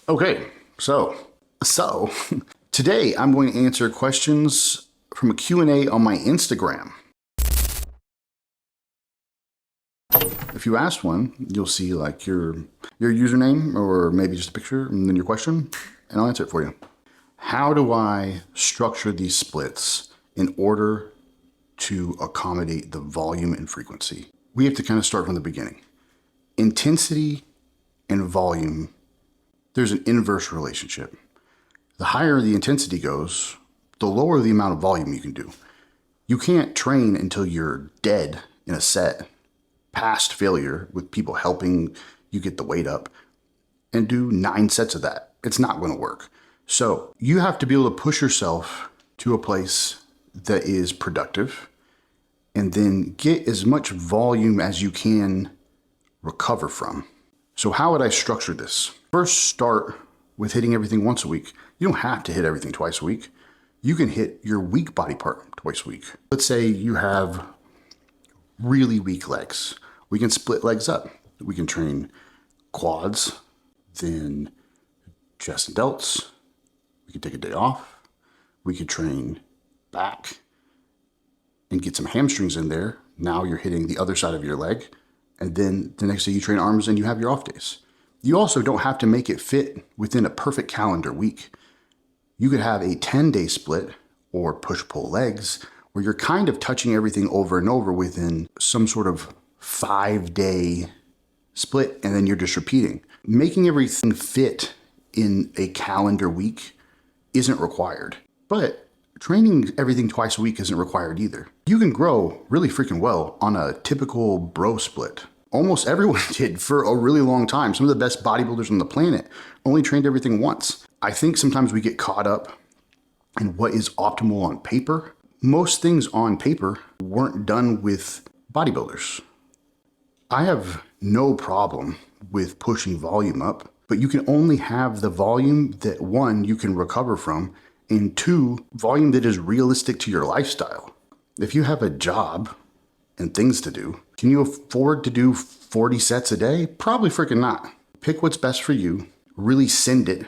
Okay, so today I'm going to answer questions from a Q&A on my Instagram. If you asked one, you'll see like your username or maybe just a picture and then your question, and I'll answer it for you. How do I structure these splits in order to accommodate the volume and frequency? We have to kind of start from the beginning. Intensity and volume, there's an inverse relationship. The higher the intensity goes, the lower the amount of volume you can do. You can't train until you're dead in a set, past failure with people helping you get the weight up, and do 9 sets of that. It's not going to work. So you have to be able to push yourself to a place that is productive and then get as much volume as you can recover from. So how would I structure this? First, start with hitting everything once a week. You don't have to hit everything twice a week. You can hit your weak body part twice a week. Let's say you have really weak legs. We can split legs up. We can train quads, then chest and delts. We can take a day off. We could train back and get some hamstrings in there. Now you're hitting the other side of your leg. And then the next day you train arms and you have your off days. You also don't have to make it fit within a perfect calendar week. You could have a 10-day split or push-pull legs where you're kind of touching everything over and over within some sort of 5-day split, and then you're just repeating. Making everything fit in a calendar week isn't required, but training everything twice a week isn't required either. You can grow really freaking well on a typical bro split. Almost everyone did for a really long time. Some of the best bodybuilders on the planet only trained everything once. I think sometimes we get caught up in what is optimal on paper. Most things on paper weren't done with bodybuilders. I have no problem with pushing volume up, but you can only have the volume that, 1, you can recover from, and 2, volume that is realistic to your lifestyle. If you have a job and things to do, can you afford to do 40 sets a day? Probably freaking not. Pick what's best for you, really send it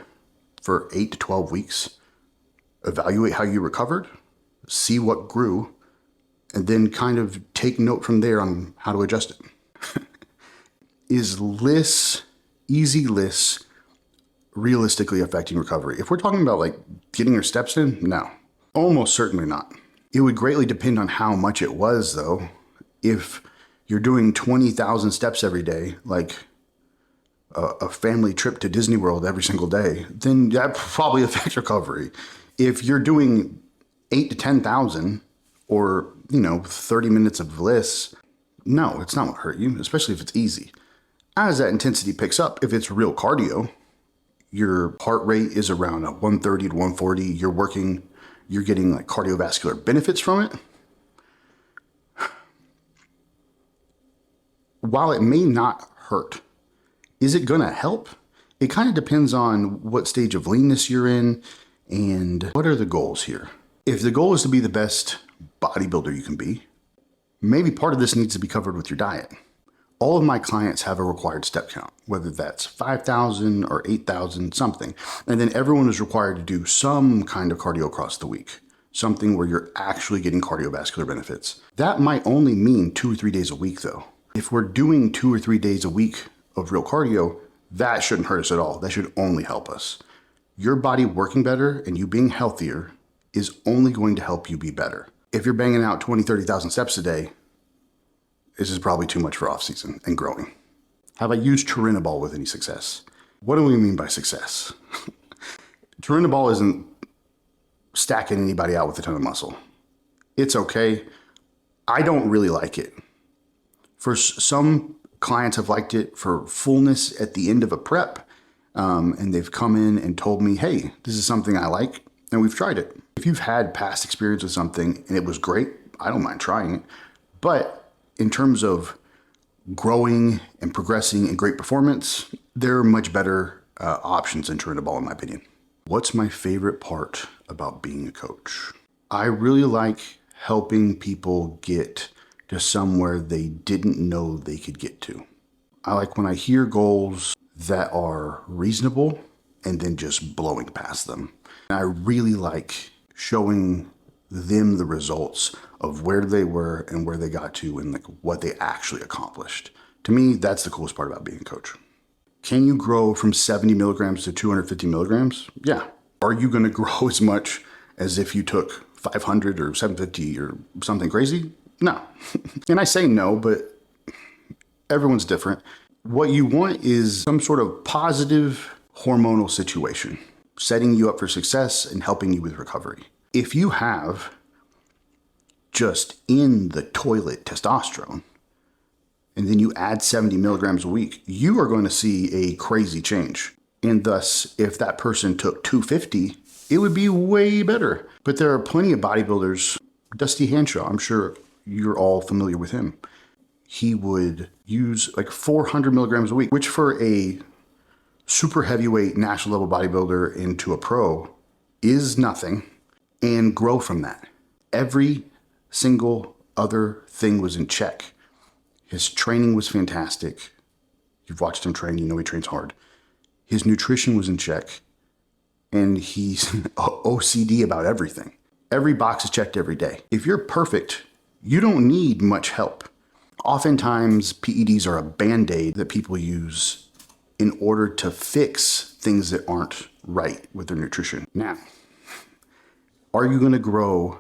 for 8 to 12 weeks, evaluate how you recovered, see what grew, and then kind of take note from there on how to adjust it. Is easy lists realistically affecting recovery? If we're talking about like getting your steps in, no, almost certainly not. It would greatly depend on how much it was though. If you're doing 20,000 steps every day, like a family trip to Disney World every single day, then that probably affects recovery. If you're doing 8 to 10,000 or, 30 minutes of lists, no, it's not going to hurt you, especially if it's easy. As that intensity picks up, if it's real cardio, your heart rate is around 130 to 140. You're getting like cardiovascular benefits from it. While it may not hurt, is it going to help? It kind of depends on what stage of leanness you're in and what are the goals here. If the goal is to be the best bodybuilder you can be, maybe part of this needs to be covered with your diet. All of my clients have a required step count, whether that's 5,000 or 8,000, something. And then everyone is required to do some kind of cardio across the week, something where you're actually getting cardiovascular benefits. That might only mean 2 or 3 days a week though. If we're doing 2 or 3 days a week of real cardio, that shouldn't hurt us at all. That should only help us. Your body working better and you being healthier is only going to help you be better. If you're banging out 20, 30,000 steps a day, this is probably too much for off season and growing. Have I used Tbolllll with any success? What do we mean by success? Tbolllll isn't stacking anybody out with a ton of muscle. It's okay. I don't really like it. For some clients have liked it for fullness at the end of a prep, and they've come in and told me, hey, this is something I like, and we've tried it. If you've had past experience with something and it was great, I don't mind trying it. But in terms of growing and progressing and great performance, there are much better options than Tbolllll in my opinion. What's my favorite part about being a coach? I really like helping people get to somewhere they didn't know they could get to. I like when I hear goals that are reasonable and then just blowing past them. And I really like showing them the results of where they were and where they got to and like what they actually accomplished. To me, that's the coolest part about being a coach. Can you grow from 70 milligrams to 250 milligrams? Yeah. Are you going to grow as much as if you took 500 or 750 or something crazy? No. And I say no, but everyone's different. What you want is some sort of positive hormonal situation, setting you up for success and helping you with recovery. If you have just in the toilet testosterone, and then you add 70 milligrams a week, you are going to see a crazy change. And thus, if that person took 250, it would be way better. But there are plenty of bodybuilders, Dusty Hanshaw, I'm sure you're all familiar with him. He would use like 400 milligrams a week, which for a super heavyweight national level bodybuilder into a pro is nothing, and grow from that. Every single other thing was in check. His training was fantastic. You've watched him train, you know he trains hard. His nutrition was in check, and he's OCD about everything. Every box is checked every day. If you're perfect, you don't need much help. Oftentimes, PEDs are a Band-Aid that people use in order to fix things that aren't right with their nutrition. Now, are you going to grow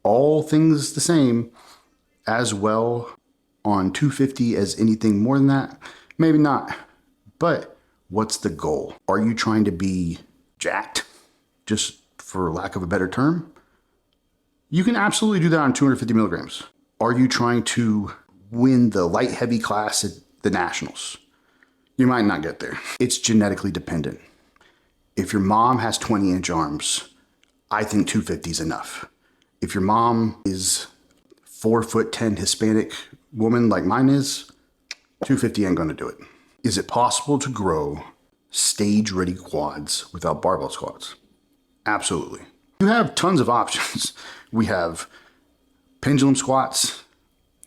all things the same as well on 250 as anything more than that? Maybe not. But what's the goal? Are you trying to be jacked, just for lack of a better term? You can absolutely do that on 250 milligrams. Are you trying to win the light heavy class at the nationals? You might not get there. It's genetically dependent. If your mom has 20-inch arms, I think 250 is enough. If your mom is 4'10" Hispanic woman like mine is, 250 ain't gonna do it. Is it possible to grow stage-ready quads without barbell squats? Absolutely. You have tons of options. We have pendulum squats,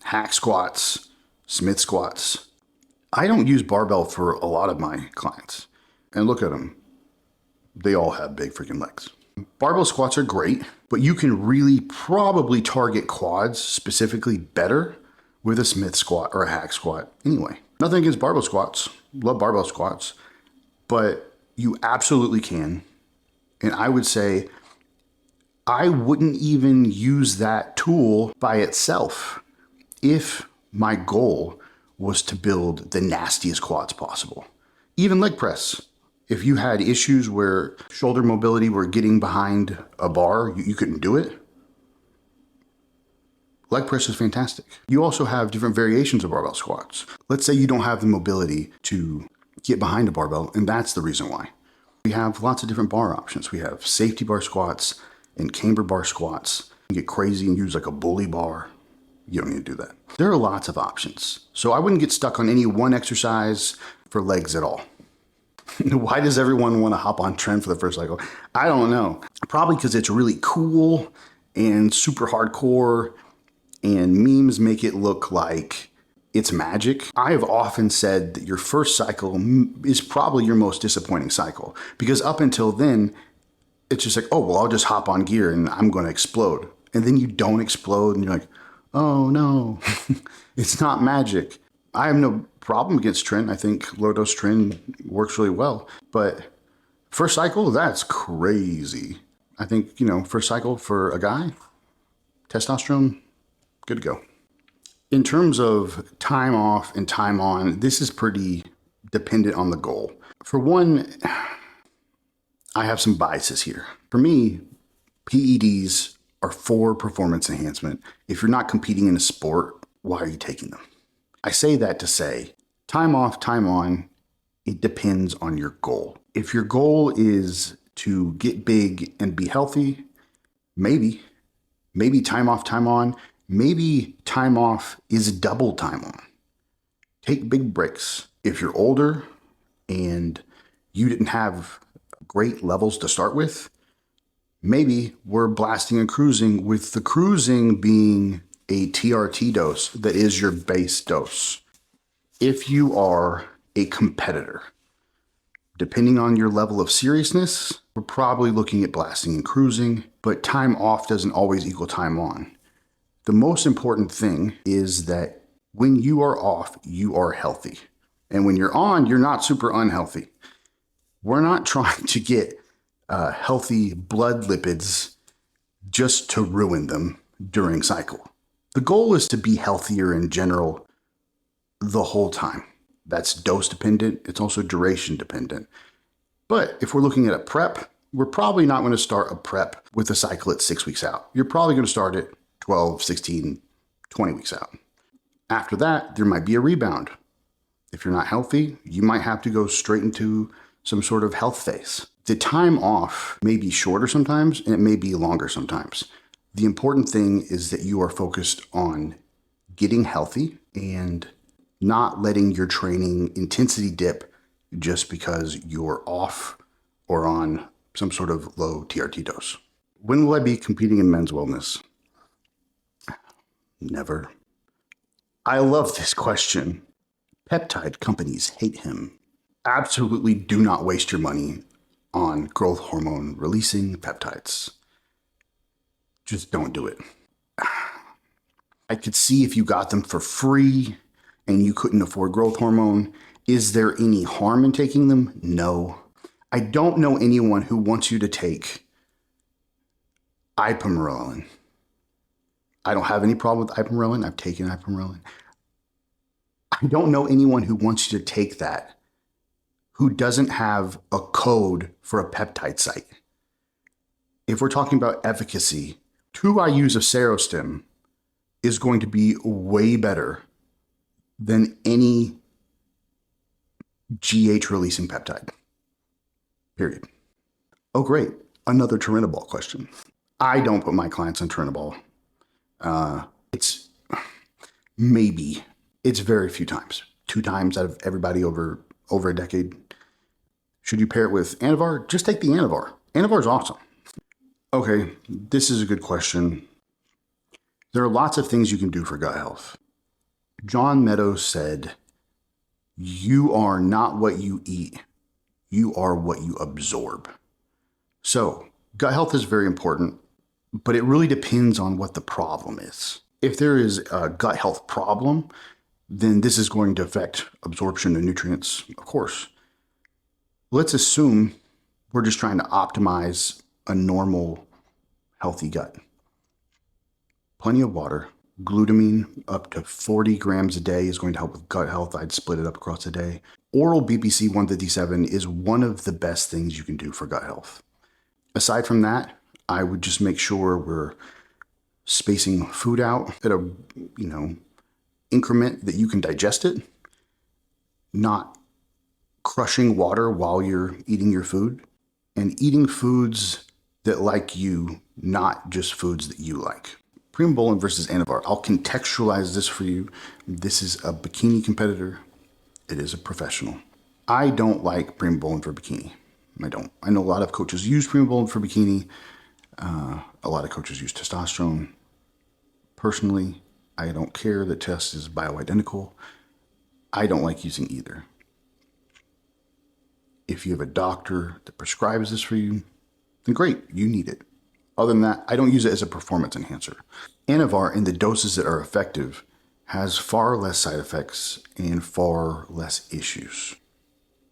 hack squats, Smith squats. I don't use barbell for a lot of my clients. And look at them. They all have big freaking legs. Barbell squats are great, but you can really probably target quads specifically better with a Smith squat or a hack squat anyway. Nothing against barbell squats. Love barbell squats. But you absolutely can. And I would say I wouldn't even use that tool by itself if my goal was to build the nastiest quads possible. Even leg press. If you had issues where shoulder mobility were getting behind a bar, you couldn't do it, leg press is fantastic. You also have different variations of barbell squats. Let's say you don't have the mobility to get behind a barbell, and that's the reason why. We have lots of different bar options. We have safety bar squats and camber bar squats. You get crazy and use like a bully bar. You don't need to do that. There are lots of options. So I wouldn't get stuck on any one exercise for legs at all. Why does everyone want to hop on tren for the first cycle? I don't know. Probably because it's really cool and super hardcore, and memes make it look like it's magic. I have often said that your first cycle is probably your most disappointing cycle, because up until then, it's just like, oh, well, I'll just hop on gear and I'm going to explode. And then you don't explode and you're like, oh no, it's not magic. I have no problem against tren. I think low dose tren works really well, but first cycle, that's crazy. I think, first cycle for a guy, testosterone, good to go. In terms of time off and time on, this is pretty dependent on the goal. For one, I have some biases here. For me, PEDs are for performance enhancement. If you're not competing in a sport, why are you taking them? I say that to say, time off, time on, it depends on your goal. If your goal is to get big and be healthy, maybe time off, time on. Maybe time off is double time on. Take big breaks. If you're older and you didn't have great levels to start with, maybe we're blasting and cruising, with the cruising being a TRT dose that is your base dose. If you are a competitor, Depending on your level of seriousness, we're probably looking at blasting and cruising, but time off doesn't always equal time on. The most important thing is that when you are off, you are healthy. And when you're on, you're not super unhealthy. We're not trying to get healthy blood lipids just to ruin them during cycle. The goal is to be healthier in general the whole time. That's dose dependent. It's also duration dependent. But if we're looking at a prep, we're probably not going to start a prep with a cycle at 6 weeks out. You're probably going to start at 12, 16, 20 weeks out. After that, there might be a rebound. If you're not healthy, you might have to go straight into some sort of health phase. The time off may be shorter sometimes, and it may be longer sometimes. The important thing is that you are focused on getting healthy and not letting your training intensity dip just because you're off or on some sort of low TRT dose. When will I be competing in men's wellness? Never. I love this question. Peptide companies hate him. Absolutely do not waste your money on growth hormone releasing peptides. Just don't do it. I could see if you got them for free and you couldn't afford growth hormone. Is there any harm in taking them? No. I don't know anyone who wants you to take ipamorelin. I don't have any problem with ipamorelin. I've taken ipamorelin. I don't know anyone who wants you to take that who doesn't have a code for a peptide site. If we're talking about efficacy, 2 IUs of Serostim is going to be way better than any GH releasing peptide. Period. Oh, great. Another Tren question. I don't put my clients on Tren. It's maybe, it's very few times. 2 times out of everybody over a decade. Should you pair it with Anavar? Just take the Anavar. Anavar is awesome. Okay, this is a good question. There are lots of things you can do for gut health. John Meadows said, "You are not what you eat. You are what you absorb." So gut health is very important, but it really depends on what the problem is. If there is a gut health problem, then this is going to affect absorption of nutrients, of course. Let's assume we're just trying to optimize a normal, healthy gut. Plenty of water. Glutamine up to 40 grams a day is going to help with gut health. I'd split it up across the day. Oral BPC 157 is one of the best things you can do for gut health. Aside from that, I would just make sure we're spacing food out at a, increment that you can digest it, not crushing water while you're eating your food, and eating foods that like you, not just foods that you like. Tbolllll versus Anavar. I'll contextualize this for you. This is a bikini competitor. It is a professional. I don't like Tbolllll for bikini. I don't. I know a lot of coaches use Tbolllll for bikini. A lot of coaches use testosterone. Personally, I don't care that test is bioidentical. I don't like using either. If you have a doctor that prescribes this for you, then great, you need it. Other than that, I don't use it as a performance enhancer. Anavar, in the doses that are effective, has far less side effects and far less issues.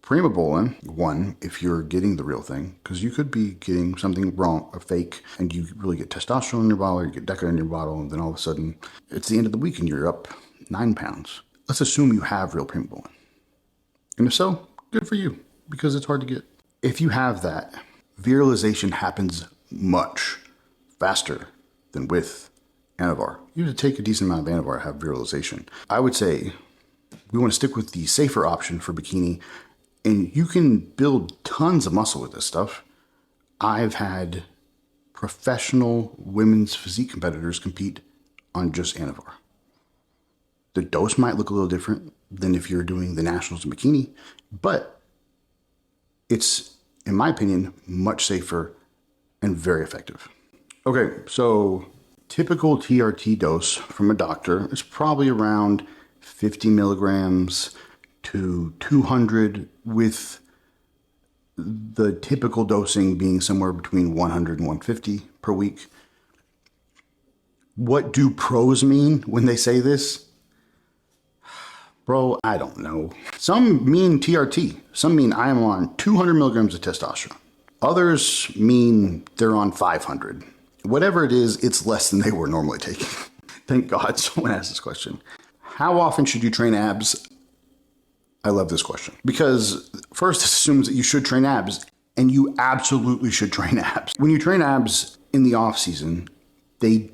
Tbolllll, one, if you're getting the real thing, because you could be getting something wrong, a fake, and you really get testosterone in your bottle, or you get DECA in your bottle, and then all of a sudden, it's the end of the week and you're up 9 pounds. Let's assume you have real Tbolllll. And if so, good for you, because it's hard to get. If you have that, virilization happens much faster than with Anavar. You have to take a decent amount of Anavar to have virilization. I would say we want to stick with the safer option for bikini, and you can build tons of muscle with this stuff. I've had professional women's physique competitors compete on just Anavar. The dose might look a little different than if you're doing the nationals in bikini, but it's, in my opinion, much safer and very effective. Okay, so typical TRT dose from a doctor is probably around 50 milligrams to 200 with the typical dosing being somewhere between 100 and 150 per week. What do pros mean when they say this? Bro, I don't know. Some mean TRT. Some mean I am on 200 milligrams of testosterone. Others mean they're on 500. Whatever it is, it's less than they were normally taking. Thank God someone asked this question. How often should you train abs? I love this question because first it assumes that you should train abs, and you absolutely should train abs. When you train abs in the off season, they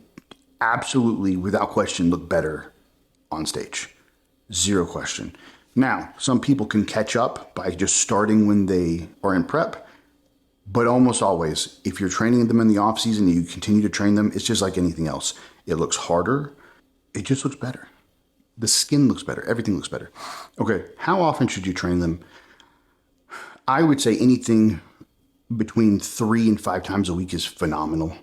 absolutely, without question, look better on stage. Zero question. Now, some people can catch up by just starting when they are in prep, but almost always, if you're training them in the off season and you continue to train them, it's just like anything else. It looks harder. It just looks better. The skin looks better. Everything looks better. Okay, how often should you train them? I would say anything between 3 and 5 times a week is phenomenal.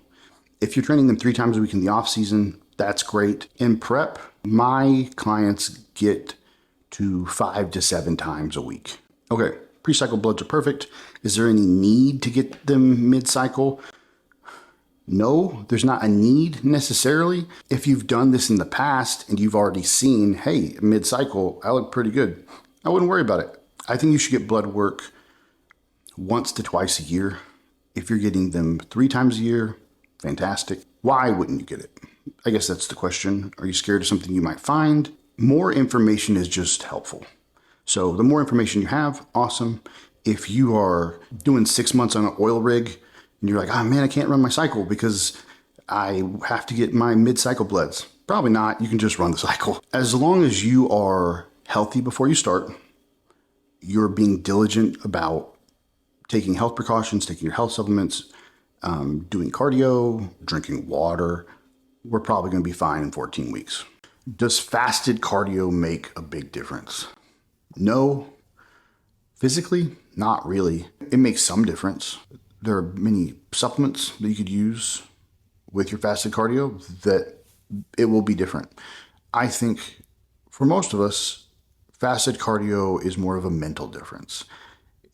If you're training them 3 times a week in the off season, that's great. In prep, my clients get to 5 to 7 times a week. Okay, pre-cycle bloods are perfect. Is there any need to get them mid-cycle? No, there's not a need necessarily. If you've done this in the past and you've already seen, hey, mid-cycle, I look pretty good, I wouldn't worry about it. I think you should get blood work once to twice a year. If you're getting them 3 times a year, fantastic. Why wouldn't you get it? I guess that's the question. Are you scared of something you might find? More information is just helpful. So the more information you have, awesome. If you are doing 6 months on an oil rig and you're like, oh man, I can't run my cycle because I have to get my mid-cycle bloods. Probably not. You can just run the cycle. As long as you are healthy before you start, you're being diligent about taking health precautions, taking your health supplements, doing cardio, drinking water, we're probably going to be fine in 14 weeks. Does fasted cardio make a big difference? No. Physically, not really. It makes some difference. There are many supplements that you could use with your fasted cardio that it will be different. I think for most of us, fasted cardio is more of a mental difference.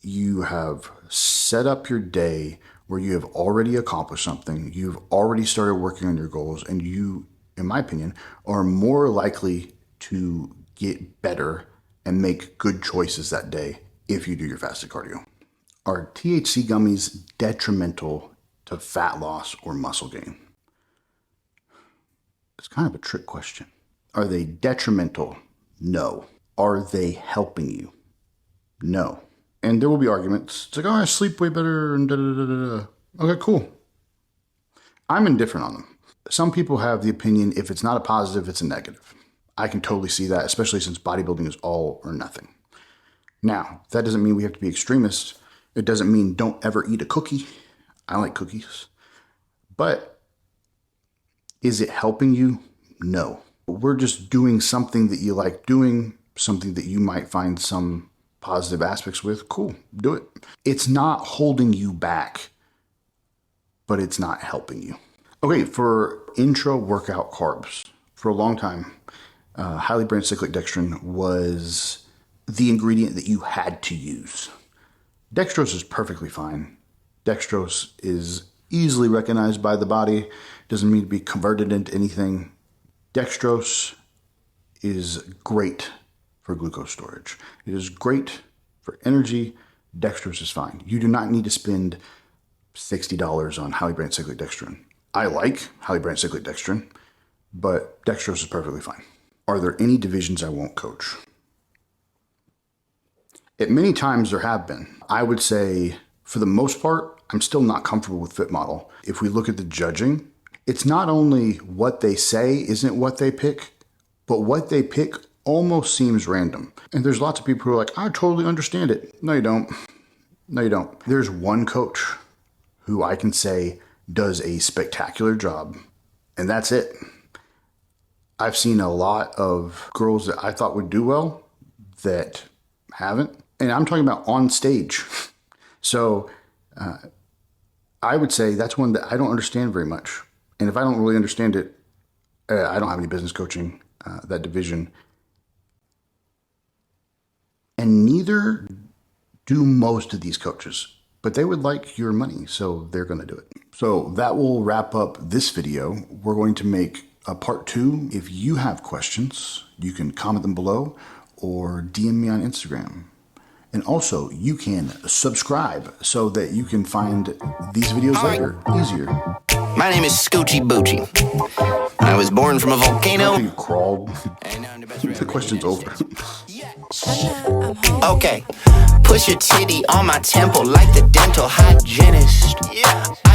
You have set up your day where you have already accomplished something, you've already started working on your goals, and you, in my opinion, are more likely to get better and make good choices that day if you do your fasted cardio. Are THC gummies detrimental to fat loss or muscle gain? It's kind of a trick question. Are they detrimental? No. Are they helping you? No. And there will be arguments. It's like, oh, I sleep way better and da-da-da-da-da. Okay, cool. I'm indifferent on them. Some people have the opinion if it's not a positive, it's a negative. I can totally see that, especially since bodybuilding is all or nothing. Now, that doesn't mean we have to be extremists. It doesn't mean don't ever eat a cookie. I like cookies. But is it helping you? No. We're just doing something that you like doing, something that you might find some positive aspects with. Cool, do it. It's not holding you back, but it's not helping you. Okay, for intra-workout carbs, for a long time, highly branched cyclic dextrin was the ingredient that you had to use. Dextrose is perfectly fine. Dextrose is easily recognized by the body, doesn't need to be converted into anything. Dextrose is great for glucose storage. It is great for energy. Dextrose is fine. You do not need to spend $60 on highly branched cyclic dextrin. I like highly branched cyclic dextrin, but dextrose is perfectly fine. Are there any divisions I won't coach? At many times there have been. I would say for the most part, I'm still not comfortable with Fit Model. If we look at the judging, it's not only what they say isn't what they pick, but what they pick almost seems random. And there's lots of people who are like, I totally understand it. No, you don't. No, you don't. There's one coach who I can say does a spectacular job, and that's it. I've seen a lot of girls that I thought would do well that haven't. And I'm talking about on stage. So I would say that's one that I don't understand very much. And if I don't really understand it, I don't have any business coaching that division. And neither do most of these coaches. but they would like your money, so they're going to do it. So that will wrap up this video. We're going to make a part 2. If you have questions, you can comment them below or DM me on Instagram. And also, you can subscribe so that you can find these videos later easier. My name is Scoochie Boochie. I was born from a volcano. You crawled. The question's over. Okay, push your titty on my temple like the dental hygienist. Yeah.